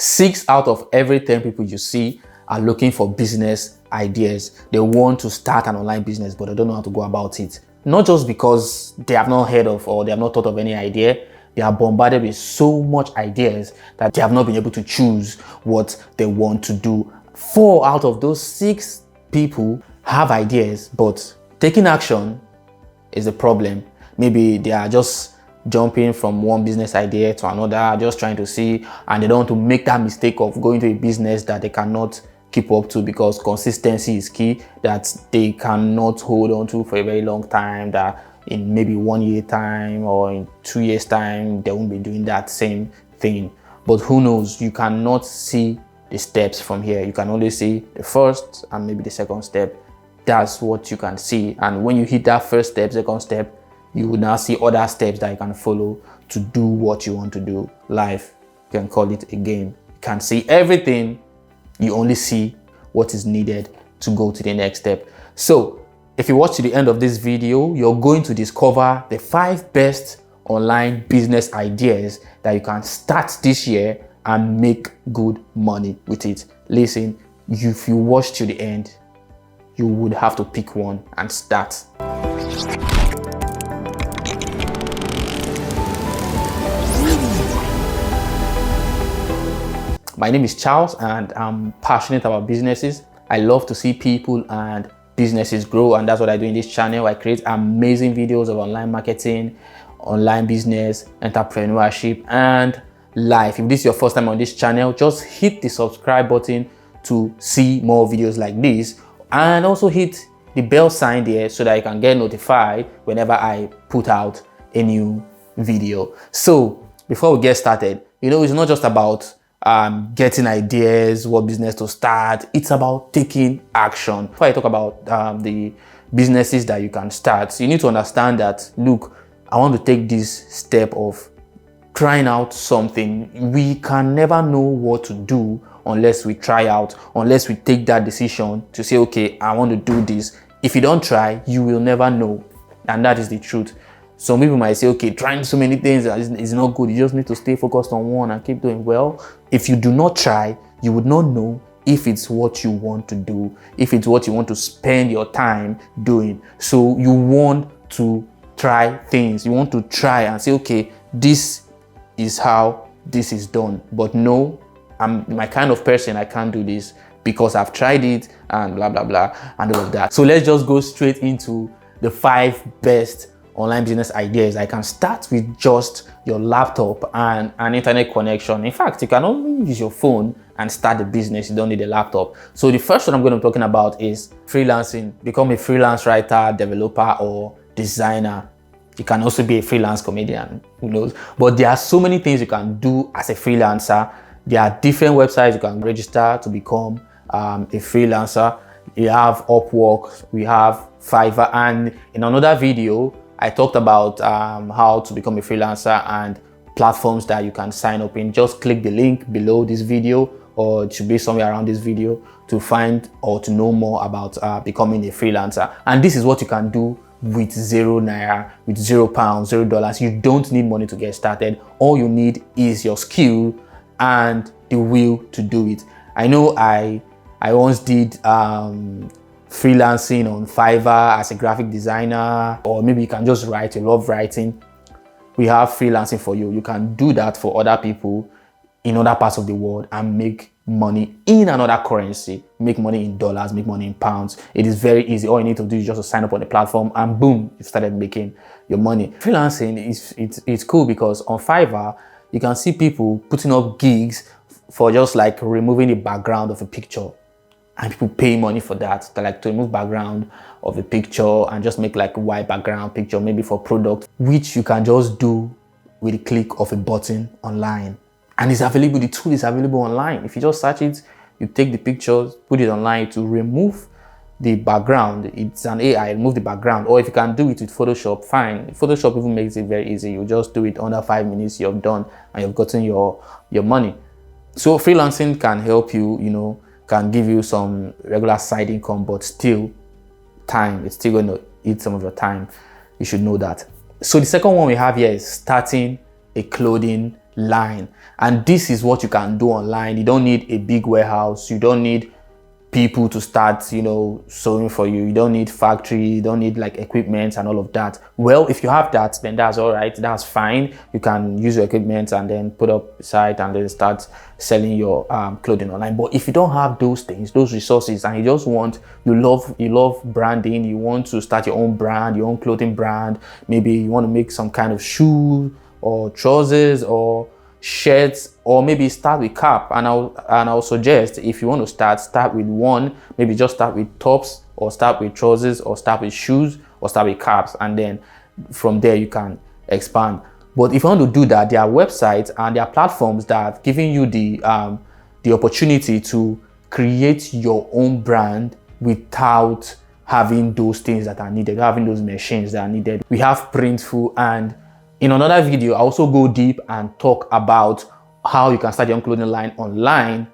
6 out of every 10 people you see are looking for business ideas. They want to start an online business, but they don't know how to go about it. Not just because they have not heard of or they have not thought of any idea. They are bombarded with so much ideas that they have not been able to choose what they want to do. 4 out of those 6 people have ideas, but taking action is a problem. Maybe they are just jumping from one business idea to another, just trying to see, and they don't want to make that mistake of going to a business that they cannot keep up to, because consistency is key, that they cannot hold on to for a very long time, that in maybe 1 year time or in 2 years time they won't be doing that same thing. But who knows, you cannot see the steps from here. You can only see the first and maybe the second step. That's what you can see, and when you hit that first step, second step, you will now see other steps that you can follow to do what you want to do. Life, you can call it a game. You can't see everything, you only see what is needed to go to the next step. So if you watch to the end of this video, you're going to discover the 5 best online business ideas that you can start this year and make good money with it. Listen, if you watch to the end, you would have to pick one and start. My name is Charles and I'm passionate about businesses. I love to see people and businesses grow, and that's what I do in this channel. I create amazing videos of online marketing, online business, entrepreneurship, and life. If this is your first time on this channel, just hit the subscribe button to see more videos like this, and also hit the bell sign there so that you can get notified whenever I put out a new video. So before we get started, it's not just about getting ideas, what business to start. It's about taking action. Before I talk about the businesses that you can start, you need to understand that, look, I want to take this step of trying out something. We can never know what to do unless we try out, unless we take that decision to say, okay, I want to do this. If you don't try, you will never know. And that is the truth. Some people might say, okay, trying so many things is not good. You just need to stay focused on one and keep doing well. If you do not try, you would not know if it's what you want to do, if it's what you want to spend your time doing. So you want to try things. You want to try and say, okay, this is how this is done. But no, I'm my kind of person, I can't do this because I've tried it and blah, blah, blah, and all of that. So let's just go straight into the 5 best online business ideas. I can start with just your laptop and an internet connection. In fact, you can only use your phone and start the business. You don't need a laptop. So the first one I'm going to be talking about is freelancing. Become a freelance writer, developer, or designer. You can also be a freelance comedian, who knows? But there are so many things you can do as a freelancer. There are different websites you can register to become a freelancer. You have Upwork, we have Fiverr, and in another video, I talked about how to become a freelancer and platforms that you can sign up in. Just click the link below this video, or it should be somewhere around this video, to find or to know more about becoming a freelancer. And this is what you can do with 0 naira, with £0, $0. You don't need money to get started. All you need is your skill and the will to do it. I know I once did freelancing on Fiverr as a graphic designer, or maybe you can just write. You love writing. We have freelancing for you. You can do that for other people in other parts of the world and make money in another currency, make money in dollars, make money in pounds. It is very easy. All you need to do is just to sign up on the platform and boom, you started making your money. Freelancing it's cool because on Fiverr, you can see people putting up gigs for just like removing the background of a picture. And people pay money for that. They like to remove background of a picture and just make like a white background picture, maybe for product, which you can just do with a click of a button online. And it's available, the tool is available online. If you just search it, you take the pictures, put it online to remove the background. It's an AI, remove the background. Or if you can do it with Photoshop, fine. Photoshop even makes it very easy. You just do it under 5 minutes, you're done and you've gotten your money. So freelancing can help you, can give you some regular side income, but still time, it's still going to eat some of your time. You should know that. So the second one we have here is starting a clothing line. And this is what you can do online. You don't need a big warehouse. You don't need people to start, sewing for you. You don't need factory. You don't need like equipment and all of that. Well, if you have that, then that's all right. That's fine. You can use your equipment and then put up a site and then start selling your clothing online. But if you don't have those things, those resources, and you just you love branding, you want to start your own brand, your own clothing brand. Maybe you want to make some kind of shoe or trousers or shirts, or maybe start with cap. And I'll suggest, if you want to start with one, maybe just start with tops, or start with trousers, or start with shoes, or start with caps, and then from there you can expand. But if you want to do that, there are websites and there are platforms that are giving you the opportunity to create your own brand without having those things that are needed, having those machines that are needed. We have Printful, and in another video, I also go deep and talk about how you can start your own clothing line online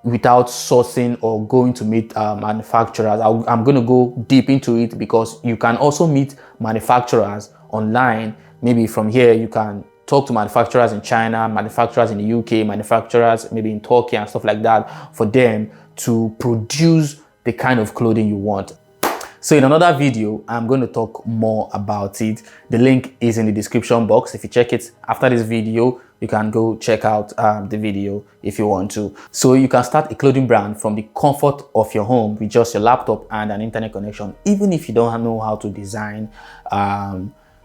without sourcing or going to meet manufacturers. I'm going to go deep into it, because you can also meet manufacturers online. Maybe from here, you can talk to manufacturers in China, manufacturers in the UK, manufacturers maybe in Turkey and stuff like that, for them to produce the kind of clothing you want. So in another video, I'm going to talk more about it. The link is in the description box. If you check it after this video, you can go check out the video if you want to. So you can start a clothing brand from the comfort of your home with just your laptop and an internet connection. Even if you don't know how to design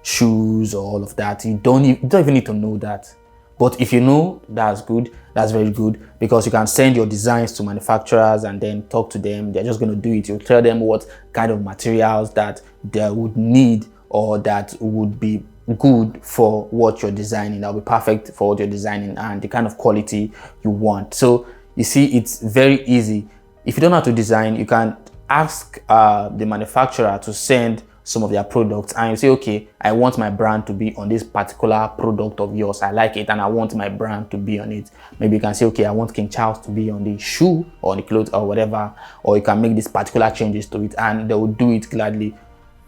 shoes or all of that, you don't even need to know that. But if you know, that's good. That's very good, because you can send your designs to manufacturers and then talk to them. They're just going to do it. You tell them what kind of materials that they would need, or that would be good for what you're designing. That'll be perfect for what you're designing and the kind of quality you want. So you see, it's very easy. If you don't know how to design, you can ask the manufacturer to send some of their products, and you say, okay, I want my brand to be on this particular product of yours. I like it and I want my brand to be on it. Maybe you can say, okay, I want King Charles to be on the shoe or on the clothes or whatever, or you can make these particular changes to it, and they will do it gladly,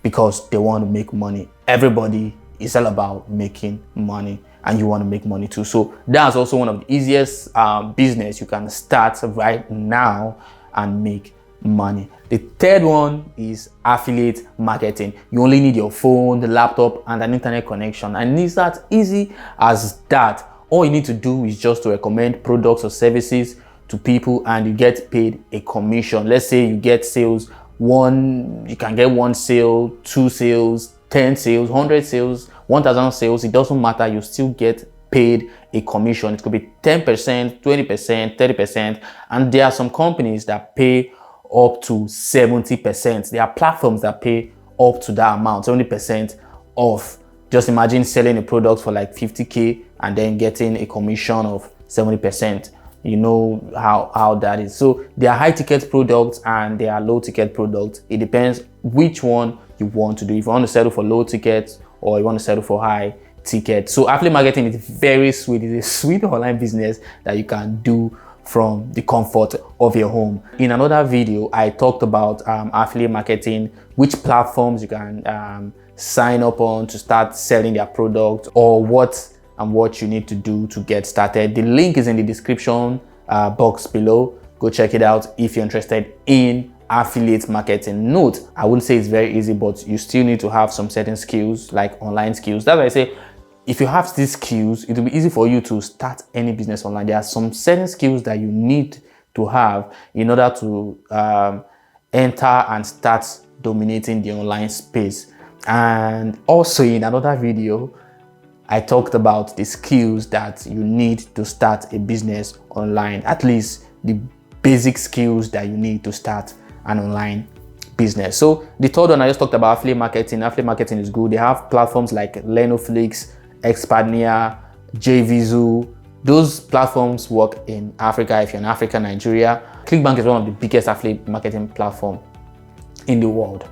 because they want to make money. Everybody is all about making money, and you want to make money too. So that's also one of the easiest business you can start right now and make money. The third one is affiliate marketing. You only need your phone, the laptop, and an internet connection, and it's as easy as that. All you need to do is just to recommend products or services to people, and you get paid a commission. Let's say you get sales, you can get 1 sale, 2 sales, 10 sales, 100 sales, 1,000 sales. It doesn't matter, you still get paid a commission. It could be 10%, 20%, 30%, and there are some companies that pay up to 70%. There are platforms that pay up to that amount, 70% off. Just imagine selling a product for like 50K and then getting a commission of 70%. You know how that is. So there are high ticket products and there are low ticket products. It depends which one you want to do. If you want to settle for low tickets or you want to settle for high ticket. So affiliate marketing is very sweet. It's a sweet online business that you can do from the comfort of your home. In another video, I talked about affiliate marketing, which platforms you can sign up on to start selling their product, or what you need to do to get started. The link is in the description box below. Go check it out if you're interested in affiliate marketing. Note, I wouldn't say it's very easy, but you still need to have some certain skills, like online skills. That's why I say, if you have these skills, it will be easy for you to start any business online. There are some certain skills that you need to have in order to enter and start dominating the online space. And also in another video, I talked about the skills that you need to start a business online, at least the basic skills that you need to start an online business. So the third one, I just talked about affiliate marketing. Affiliate marketing is good. They have platforms like Lenoflix, Expadnia, JVZoo. Those platforms work in Africa. If you're in Africa, Nigeria, ClickBank is one of the biggest affiliate marketing platform in the world.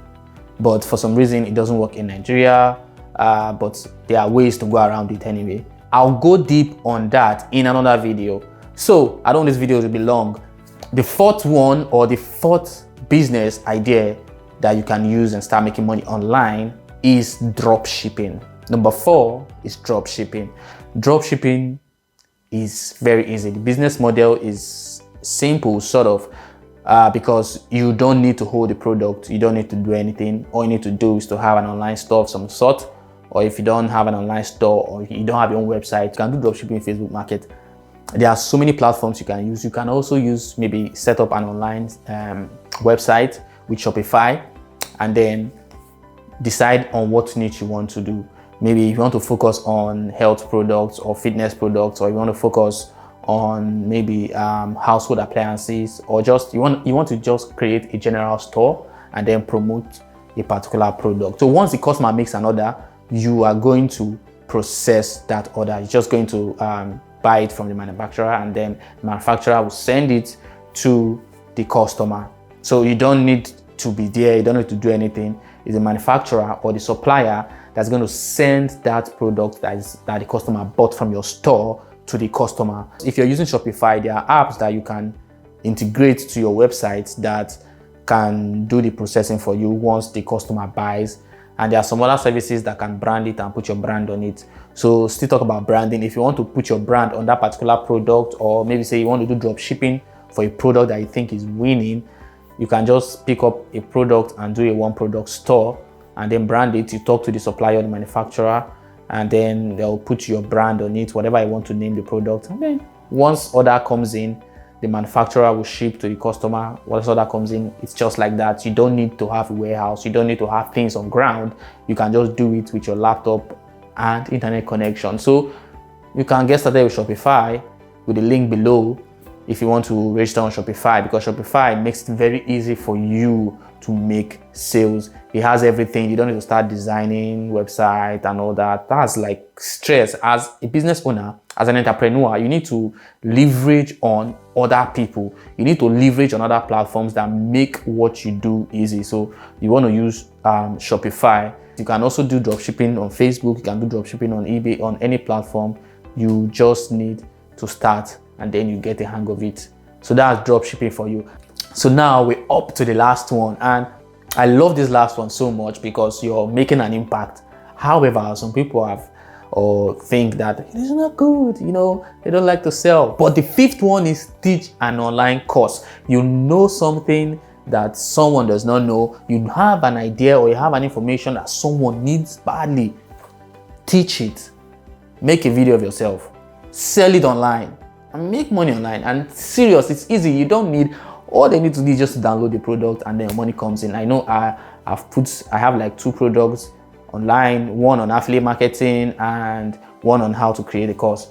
But for some reason, it doesn't work in Nigeria. But there are ways to go around it anyway. I'll go deep on that in another video. So I don't want this video to be long. The fourth one, or the fourth business idea that you can use and start making money online, is drop shipping. Number 4 is drop shipping. Drop shipping is very easy. The business model is simple, sort of, because you don't need to hold the product. You don't need to do anything. All you need to do is to have an online store of some sort. Or if you don't have an online store, or you don't have your own website, you can do dropshipping Facebook Market. There are so many platforms you can use. You can also use, maybe set up an online website with Shopify, and then decide on what niche you want to do. Maybe if you want to focus on health products or fitness products, or you want to focus on maybe household appliances, or just you want to just create a general store and then promote a particular product. So once the customer makes an order, you are going to process that order. You're just going to buy it from the manufacturer, and then the manufacturer will send it to the customer. So you don't need to be there, you don't need to do anything. It's the manufacturer or the supplier that's going to send that product that the customer bought from your store to the customer. If you're using Shopify, there are apps that you can integrate to your website that can do the processing for you once the customer buys. And there are some other services that can brand it and put your brand on it. So still talk about branding. If you want to put your brand on that particular product, or maybe say you want to do drop shipping for a product that you think is winning, you can just pick up a product and do a one product store and then brand it. You talk to the supplier or the manufacturer, and then they'll put your brand on it, whatever you want to name the product. And then once order comes in, the manufacturer will ship to the customer. Once order comes in, it's just like that. You don't need to have a warehouse. You don't need to have things on ground. You can just do it with your laptop and internet connection. So you can get started with Shopify with the link below if you want to register on Shopify, because Shopify makes it very easy for you to make sales. It has everything. You don't need to start designing website and all that. That's like stress. As a business owner, as an entrepreneur, you need to leverage on other people. You need to leverage on other platforms that make what you do easy. So you want to use Shopify. You can also do dropshipping on Facebook. You can do dropshipping on eBay, on any platform. You just need to start, and then you get the hang of it. So that's dropshipping for you. So now we're up to the last one, and I love this last one so much because you're making an impact. However, some people have or think that it's not good, they don't like to sell. But the fifth one is teach an online course. You know something that someone does not know. You have an idea or you have an information that someone needs badly. Teach it. Make a video of yourself. Sell it online and make money online. And serious, it's easy. You don't need, all they need to do is just download the product and then money comes in. I know I have like 2 products online, one on affiliate marketing and one on how to create a course.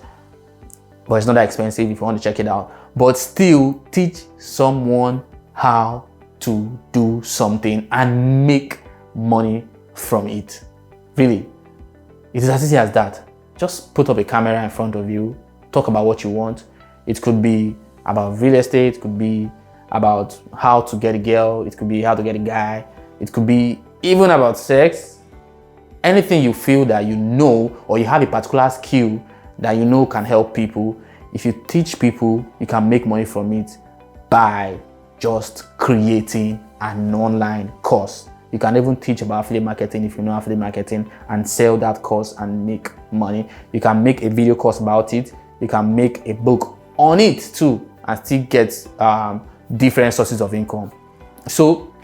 But it's not that expensive if you want to check it out. But still, teach someone how to do something and make money from it. Really, it is as easy as that. Just put up a camera in front of you, talk about what you want. It could be about real estate, it could be about how to get a girl, it could be how to get a guy, it could be even about sex. Anything you feel that you know, or you have a particular skill that you know can help people. If you teach people, you can make money from it by just creating an online course. You can even teach about affiliate marketing if you know affiliate marketing and sell that course and make money. You can make a video course about it. You can make a book on it too and still get different sources of income. So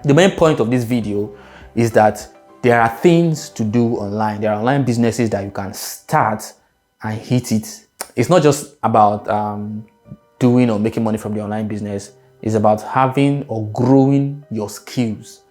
the main point of this video is that there are things to do online. There are online businesses that you can start and hit it. It's not just about doing or making money from the online business. It's about having or growing your skills,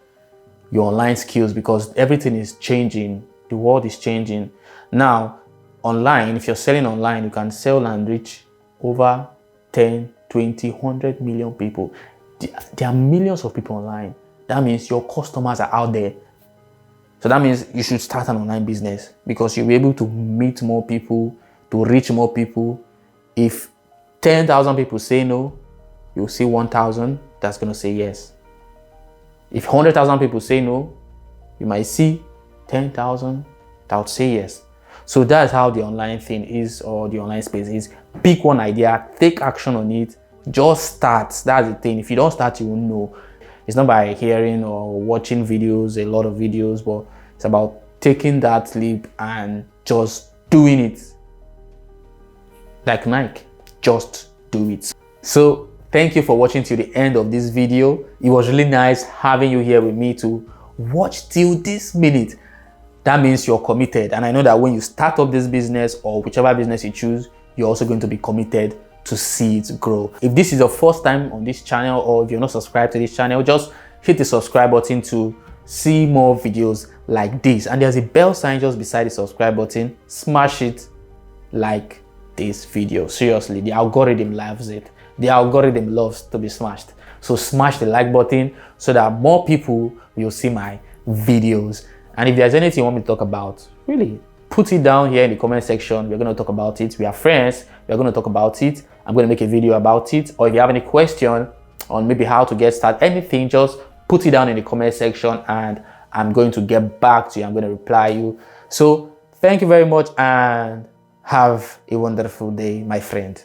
your online skills, because everything is changing. The world is changing. Now, online, if you're selling online, you can sell and reach over 10, 20, 100 million people. There are millions of people online. That means your customers are out there. So that means you should start an online business because you'll be able to meet more people, to reach more people. If 10,000 people say no, you'll see 1,000 that's going to say yes. If 100,000 people say no, you might see 10,000 that would say yes. So that's how the online thing is, or the online space is. Pick one idea, take action on it, just start. That's the thing. If you don't start, you won't know. It's not by hearing or watching videos, a lot of videos, but it's about taking that leap and just doing it. Like Nike, just do it. So thank you for watching till the end of this video. It was really nice having you here with me to watch till this minute. That means you're committed, and I know that when you start up this business or whichever business you choose, you're also going to be committed to see it grow. If this is your first time on this channel, or if you're not subscribed to this channel, just hit the subscribe button to see more videos like this. And there's a bell sign just beside the subscribe button. Smash it like this video. Seriously, the algorithm loves it. The algorithm loves to be smashed. So smash the like button so that more people will see my videos. And if there's anything you want me to talk about, really put it down here in the comment section. We're going to talk about it. We are friends. We're going to talk about it. I'm going to make a video about it. Or if you have any question on maybe how to get started, anything, just put it down in the comment section and I'm going to get back to you. I'm going to reply you. So thank you very much and have a wonderful day, my friend.